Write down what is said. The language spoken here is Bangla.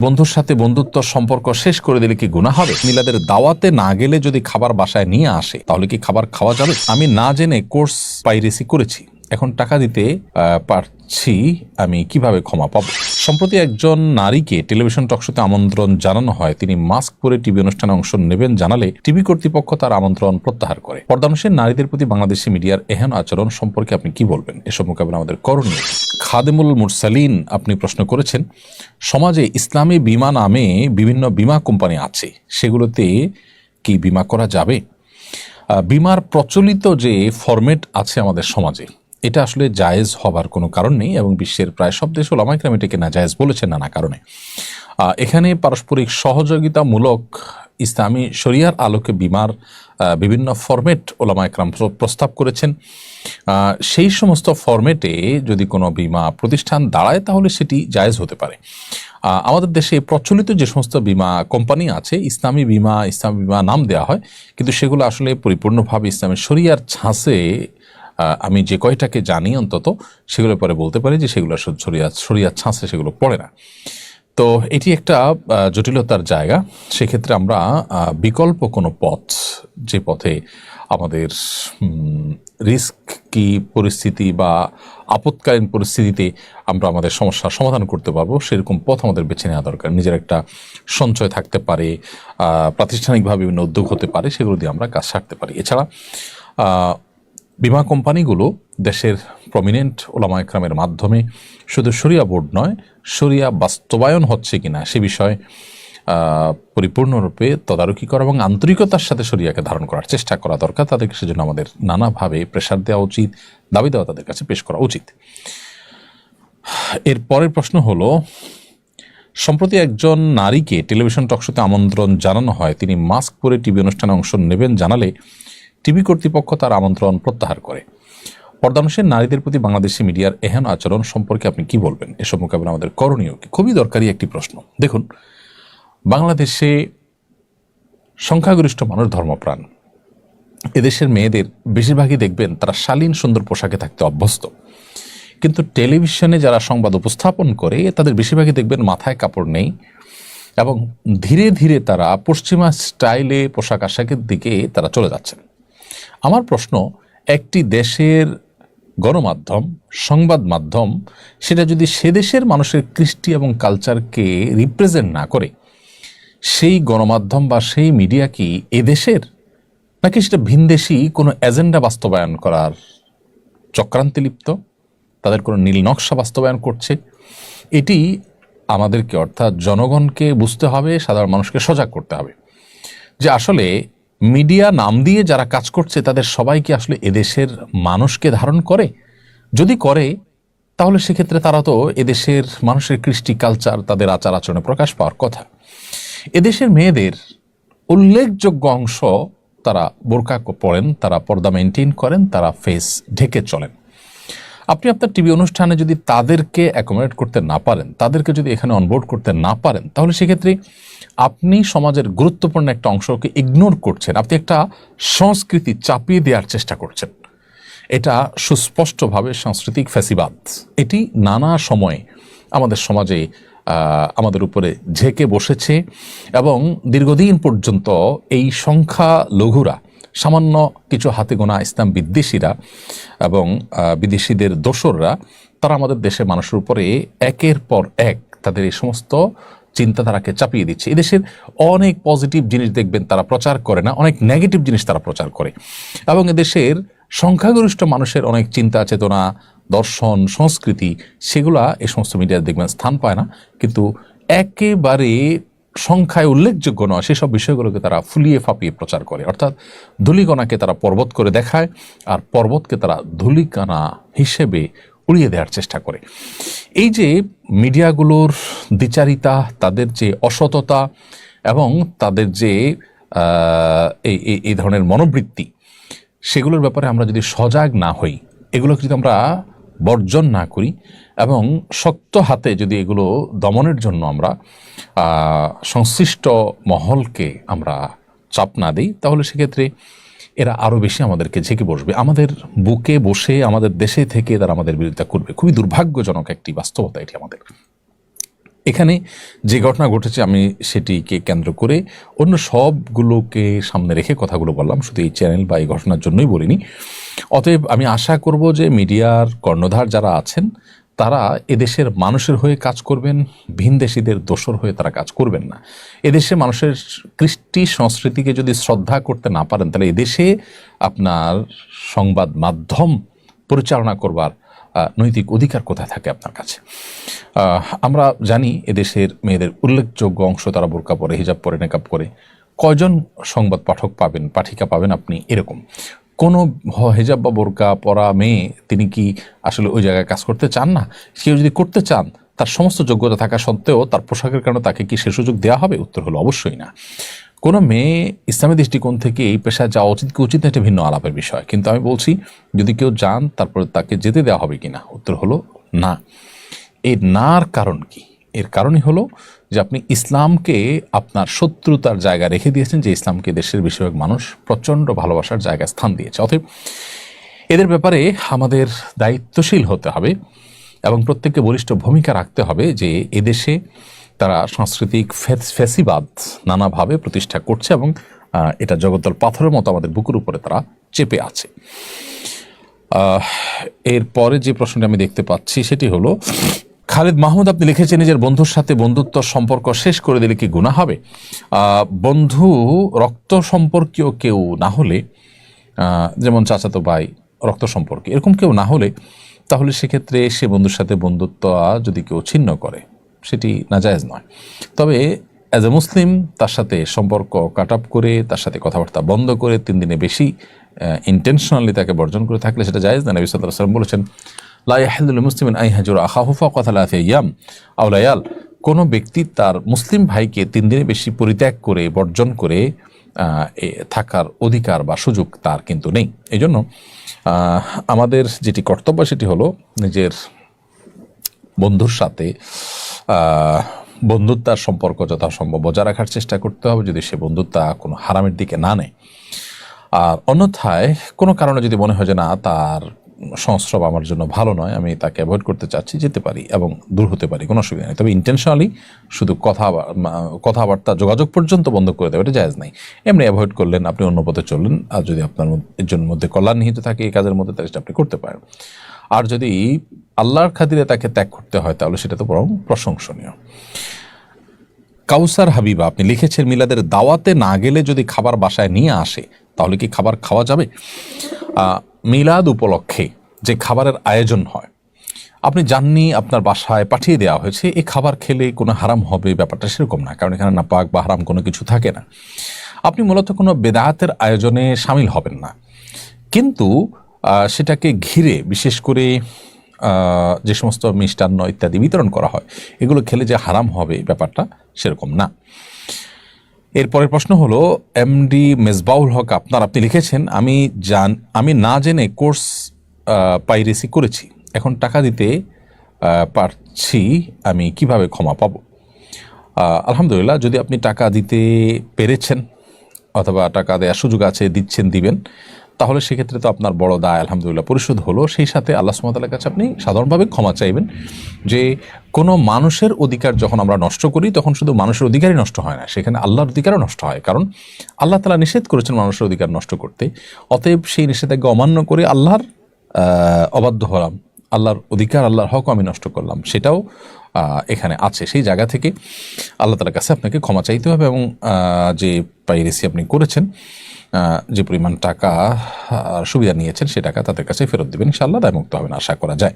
বন্ধুর সাথে বন্ধুত্ব সম্পর্ক শেষ করে দিলে কি গুনাহ হবে? মিলাদের দাওয়াতে না গেলে যদি খাবার বাসায় নিয়ে আসে তাহলে কি খাবার খাওয়া যাবে? আমি না জেনে কোর্স পাইরেসি করেছি, এখন টাকা দিতে পারছি, আমি কিভাবে ক্ষমা পাবো? সম্প্রতি একজন নারীকে টেলিভিশন টকশোতে আমন্ত্রণ জানানো হয়, তিনি মাস্ক পরে টিভি অনুষ্ঠানে অংশ নেবেন জানালে টিভি কর্তৃপক্ষ তার আমন্ত্রণ প্রত্যাহার করে। পর্দানুসারে নারীদের প্রতি বাংলাদেশি মিডিয়ার এহেন আচরণ সম্পর্কে আপনি কি বলবেন? এসব মোকাবেলা আমাদের করণীয়। খাদেমুল মুরসালিন আপনি প্রশ্ন করেছেন, সমাজে ইসলামী বীমা নামে বিভিন্ন বীমা কোম্পানি আছে, সেগুলোতে কি বীমা করা যাবে? বীমার প্রচলিত যে ফরম্যাট আছে আমাদের সমাজে, এটা আসলে জায়েজ হবার কোনো কারণ নেই এবং বিশ্বের প্রায় সব দেশ ওলামা ইকরাম এটাকে না জায়েজ বলেছেন নানা কারণে। এখানে পারস্পরিক সহযোগিতামূলক ইসলামী শরিয়ার আলোকে বীমার বিভিন্ন ফরম্যাট ওলামা ইকরাম প্রস্তাব করেছেন। সেই সমস্ত ফরম্যাটে যদি কোনো বীমা প্রতিষ্ঠান দাঁড়ায় তাহলে সেটি জায়েজ হতে পারে। আমাদের দেশে প্রচলিত যে সমস্ত বীমা কোম্পানি আছে, ইসলামী বীমা নাম দেওয়া হয়, কিন্তু সেগুলো আসলে পরিপূর্ণভাবে ইসলামের শরিয়ার ছাঁচে, আমি যে কয়টাকে জানি অন্তত সেগুলো পরে বলতে পারি যে সেগুলো শরিয়ার ছাঁচে সেগুলো পড়ে না। তো এটি একটা জটিলতার জায়গা। সেক্ষেত্রে আমরা বিকল্প কোনো পথ, যে পথে আমাদের রিস্ক কি পরিস্থিতি বা আপৎকালীন পরিস্থিতিতে আমরা আমাদের সমস্যার সমাধান করতে পারবো, সেরকম পথ আমাদের বেছে নেওয়া দরকার। নিজের একটা সঞ্চয় থাকতে পারে, প্রাতিষ্ঠানিকভাবে বিভিন্ন উদ্যোগ হতে পারে, সেগুলো দিয়ে আমরা কাজ সারতে পারি। এছাড়া বীমা কোম্পানিগুলো দেশের প্রমিনেন্ট ওলামা ইকরামের মাধ্যমে শুধু শরিয়া বোর্ড নয়, শরিয়া বাস্তবায়ন হচ্ছে কিনা সে বিষয়ে পরিপূর্ণরূপে তদারকি করা এবং আন্তরিকতার সাথে শরিয়াকে ধারণ করার চেষ্টা করা দরকার। তাদেরকে সেজন্য আমাদের নানাভাবে প্রেশার দেওয়া উচিত, দাবি দেওয়া তাদের কাছে পেশ করা উচিত। এর পরের প্রশ্ন হলো, সম্প্রতি একজন নারীকে টেলিভিশন টকশোতে আমন্ত্রণ জানানো হয়, তিনি মাস্ক পরে টিভি অনুষ্ঠানে অংশ নেবেন জানালে টিভি কর্তৃপক্ষ তার আমন্ত্রণ প্রত্যাহার করে। পর্দানুসারে নারীদের প্রতি বাংলাদেশি মিডিয়ার এহেন আচরণ সম্পর্কে আপনি কি বলবেন? এসব মোকাবেলা আমাদের করণীয় কি? খুবই দরকারি একটি প্রশ্ন। দেখুন, বাংলাদেশে সংখ্যাগরিষ্ঠ মানুষ ধর্মপ্রাণ। এদেশের মেয়েদের বেশিরভাগই দেখবেন তারা শালীন সুন্দর পোশাকে থাকতে অভ্যস্ত, কিন্তু টেলিভিশনে যারা সংবাদ উপস্থাপন করে তাদের বেশিরভাগই দেখবেন মাথায় কাপড় নেই এবং ধীরে ধীরে তারা পশ্চিমা স্টাইলে পোশাক আশাকের দিকে তারা চলে যাচ্ছেন। আমার প্রশ্ন, একটি দেশের গণমাধ্যম, সংবাদ মাধ্যম, সেটা যদি সে দেশের মানুষের কৃষ্টি এবং কালচারকে রিপ্রেজেন্ট না করে, সেই গণমাধ্যম বা সেই মিডিয়া কি এদেশের, নাকি সেটা ভিনদেশি কোনো এজেন্ডা বাস্তবায়ন করার চক্রান্তে লিপ্ত, তাদের কোনো নীল নকশা বাস্তবায়ন করছে? এটি আমাদেরকে, অর্থাৎ জনগণকে বুঝতে হবে, সাধারণ মানুষকে সজাগ করতে হবে যে আসলে মিডিয়া নাম দিয়ে যারা কাজ করছে তাদের সবাই কি আসলে এদেশের মানুষকে ধারণ করে? যদি করে তাহলে সেক্ষেত্রে তারা তো এদেশের মানুষের কৃষ্টি কালচার, তাদের আচার আচরণে প্রকাশ পাওয়ার কথা। এদেশের মেয়েদের উল্লেখযোগ্য অংশ তারা বোরকা পরেন, তারা পর্দা মেনটেন করেন, তারা ফেস ঢেকে চলেন। আপনি আপনার টিভি অনুষ্ঠানে যদি তাদেরকে অ্যাকোমোডেট করতে না পারেন, তাদেরকে যদি এখানে অনবোর্ড করতে না পারেন, তাহলে সেক্ষেত্রে আপনি সমাজের গুরুত্বপূর্ণ একটা অংশকে ইগনোর করছেন, আপনি একটা সংস্কৃতি চাপিয়ে দেওয়ার চেষ্টা করছেন। এটা সুস্পষ্টভাবে সাংস্কৃতিক ফ্যাসিবাদ। এটি নানা সময়ে আমাদের সমাজে আমাদের উপরে ঝেঁকে বসেছে এবং দীর্ঘদিন পর্যন্ত এই সংখ্যা লঘুরা, সামান্য কিছু হাতে গোনা ইসলাম বিদ্বেষীরা এবং বিদেশিদের দোসররা, তারা আমাদের দেশের মানুষের উপরে একের পর এক তাদের এই সমস্ত চিন্তাধারাকে চাপিয়ে দিচ্ছে। এদেশের অনেক পজিটিভ জিনিস দেখবেন তারা প্রচার করে না, অনেক নেগেটিভ জিনিস তারা প্রচার করে। এবং এদেশের সংখ্যাগরিষ্ঠ মানুষের অনেক চিন্তা চেতনা, দর্শন, সংস্কৃতি, সেগুলা এই সমস্ত মিডিয়ায় দেখবেন স্থান পায় না। কিন্তু একেবারে সংখ্যায় উল্লেখযোগ্য নয় সেসব বিষয়গুলোকে তারা ফুলিয়ে ফাঁপিয়ে প্রচার করে, অর্থাৎ ধূলিকণাকে তারা পর্বত করে দেখায় আর পর্বতকে তারা ধূলিকণা হিসেবে উড়িয়ে দেওয়ার চেষ্টা করে। এই যে মিডিয়াগুলোর দ্বিচারিতা, তাদের যে অসততা এবং তাদের যে এই ধরনের মনোবৃত্তি, সেগুলোর ব্যাপারে আমরা যদি সজাগ না হই, এগুলোকে যদি আমরা বর্জন না করি এবং শক্ত হাতে যদি এগুলো দমনের জন্য আমরা সংশ্লিষ্ট মহলকে আমরা চাপ না দিই, তাহলে সেক্ষেত্রে এরা আরও বেশি আমাদেরকে ঝেঁকে বসবে, আমাদের বুকে বসে আমাদের দেশে থেকে তারা আমাদের বিরোধিতা করবে। খুবই দুর্ভাগ্যজনক একটি বাস্তবতা এটি আমাদের। এখানে যে ঘটনা ঘটেছে আমি সেটিকে কেন্দ্র করে অন্য সবগুলোকে সামনে রেখে কথাগুলো বললাম, শুধু এই চ্যানেল বা এই ঘটনার জন্যই বলিনি। অতএব আমি আশা করব যে মিডিয়ার কর্ণধার যারা আছেন তারা এদেশের মানুষের হয়ে কাজ করবেন, ভিনদেশীদের দোসর হয়ে তারা কাজ করবেন না। এদেশে মানুষের কৃষ্টি সংস্কৃতিকে যদি শ্রদ্ধা করতে না পারেন, তাহলে এদেশে আপনার সংবাদ মাধ্যম পরিচালনা করবার নৈতিক অধিকার কোথায় থাকে আপনার কাছে? আমরা জানি এদেশের মেয়েদের উল্লেখযোগ্য অংশ তারা বোরকা পরে, হিজাব পরে, নেকাব করে। কয়জন সংবাদ পাঠক পাবেন, পাঠিকা পাবেন আপনি এরকম? কোনো হিজাব বা বোরকা পরা মেয়ে তিনি কি আসলে ওই জায়গায় কাজ করতে চান না? কেউ যদি করতে চান, তার সমস্ত যোগ্যতা থাকা সত্ত্বেও তার পোশাকের কারণে তাকে কি সে সুযোগ দেওয়া হবে? উত্তর হলো অবশ্যই না। কোনো মেয়ে ইসলামী দৃষ্টিকোণ থেকে এই পেশায় যাওয়া উচিত কি উচিত না, একটা ভিন্ন আলাপের বিষয়। কিন্তু আমি বলছি যদি কেউ যান তারপরে তাকে যেতে দেওয়া হবে কিনা, উত্তর হলো না। এই নার কারণ কি? এর কারণই হলো যে আপনি ইসলামকে আপনার শত্রুতার জায়গা রেখে দিয়েছেন, যে ইসলামকে দেশের বেশিরভাগ মানুষ প্রচণ্ড ভালোবাসার জায়গায় স্থান দিয়েছে। অতএব এদের ব্যাপারে আমাদের দায়িত্বশীল হতে হবে এবং প্রত্যেককে বলিষ্ঠ ভূমিকা রাখতে হবে যে এদেশে তারা সাংস্কৃতিক ফ্যাসিবাদ নানাভাবে প্রতিষ্ঠা করছে এবং এটা জগদ্দল পাথরের মতো আমাদের বুকের উপরে তারা চেপে আছে। এরপরে যে প্রশ্নটি আমি দেখতে পাচ্ছি সেটি হলো, খালিদ মাহমুদ আপনি লিখেছেন নিজের বন্ধুর সাথে বন্ধুত্ব সম্পর্ক শেষ করে দিলে কি গুনাহ হবে? বন্ধু রক্ত সম্পর্কীয় কেউ না হলে, যেমন চাচাতো ভাই রক্ত সম্পর্কে এরকম কেউ না হলে, তাহলে সেক্ষেত্রে সে বন্ধুর সাথে বন্ধুত্ব যদি কেউ ছিন্ন করে সেটি নাজায়েজ নয়। তবে অ্যাজ এ মুসলিম তার সাথে সম্পর্ক কাট আপ করে, তার সাথে কথাবার্তা বন্ধ করে 3 দিনে বেশি ইন্টেনশনালি তাকে বর্জন করে থাকলে সেটা জায়েজ না। নবী সাল্লাল্লাহু আলাইহি ওয়াসাল্লাম বলেছেন, লা ইয়াহিল্লু লিমুসলিমিন আন ইয়াহজুরা আখাহু ফাওকা 3 আইয়াম আও লায়াল। কোনো ব্যক্তি তার মুসলিম ভাইকে 3 দিনের বেশি পরিত্যাগ করে, বর্জন করে থাকার অধিকার বা সুযোগ তার কিন্তু নেই। এই জন্য আমাদের যেটি কর্তব্য সেটি হলো নিজের বন্ধুর সাথে বন্ধুত্বার সম্পর্ক যথাসম্ভব বজায় রাখার চেষ্টা করতে হবে, যদি সে বন্ধুত্বা কোনো হারামের দিকে না নেয়। আর অন্যথায় কোনো কারণে যদি মনে হয় যে না, তার সংস্রব আমার জন্য ভালো নয়, আমি তাকে অ্যাভয়েড করতে চাচ্ছি, যেতে পারি এবং দূর হতে পারি, কোনো অসুবিধা নেই। তবে ইন্টেনশনালি শুধু কথাবার্তা যোগাযোগ পর্যন্ত বন্ধ করে দেবে, এটা জায়েজ নাই। এমনি অ্যাভয়েড করলেন, আপনি অন্য পথে চললেন। আর যদি আপনার জন্য মধ্যে কল্যাণ নিহিত থাকে এই কাজের মধ্যে, তাহলে সেটা আপনি করতে পারেন। আর যদি আল্লাহর খাতিরে তাকে ত্যাগ করতে হয় তাহলে সেটা তো বরং প্রশংসনীয়। কাউসার হাবিবা আপনি লিখেছেন, মিলাদের দাওয়াতে না গেলে যদি খাবার বাসায় নিয়ে আসে তাহলে কি খাবার খাওয়া যাবে? মিলাদ উপলক্ষে যে খাবারের আয়োজন হয়, আপনি জাননি, আপনার বাসায় পাঠিয়ে দেওয়া হয়েছে, এই খাবার খেলে কোনো হারাম হবে ব্যাপারটা সেরকম না, কারণ এখানে নাপাক বা হারাম কোনো কিছু থাকে না। আপনি মূলত কোনো বেদাতের আয়োজনে সামিল হবেন না, কিন্তু সেটাকে ঘিরে বিশেষ করে যে সমস্ত মিষ্টান্ন ইত্যাদি বিতরণ করা হয়, এগুলো খেলে যে হারাম হবে ব্যাপারটা সেরকম না। এরপরের প্রশ্ন হলো, এমডি মেজবাউল হক আপনি লিখেছেন, আমি না জেনে কোর্স পাইরেসি করেছি, এখন টাকা দিতে পারছি, আমি কিভাবে ক্ষমা পাবো? আলহামদুলিল্লাহ, যদি আপনি টাকা দিতে পেরেছেন অথবা টাকা দেওয়ার সুযোগ আছে, দিবেন, তাহলে সেক্ষেত্রে তো আপনার বড় দায় আলহামদুলিল্লাহ পরিশোধ হলো। সেই সাথে আল্লাহ সুবহানাহু ওয়া তাআলার কাছে আপনি সাধারণভাবে ক্ষমা চাইবেন যে কোনো মানুষের অধিকার যখন আমরা নষ্ট করি তখন শুধু মানুষের অধিকারই নষ্ট হয় না, সেখানে আল্লাহর অধিকারও নষ্ট হয়, কারণ আল্লাহ তাআলা নিষেধ করেছেন মানুষের অধিকার নষ্ট করতে। অতএব সেই নিষেধাজ্ঞা অমান্য করে আল্লাহর অবাধ্য হলাম, আল্লাহর অধিকার, আল্লাহর হক আমি নষ্ট করলাম, সেটাও এখানে আছে। সেই জায়গা থেকে আল্লাহ তাআলার কাছে আপনাকে ক্ষমা চাইতে হবে এবং যে পাইরেসি আপনি করেছেন, যে পরিমাণ টাকা সুবিধা নিয়েছেন সে টাকা তাদের কাছে ফেরত দেবেন, ইনশাআল্লাহ দায়মুক্ত হবেন আশা করা যায়।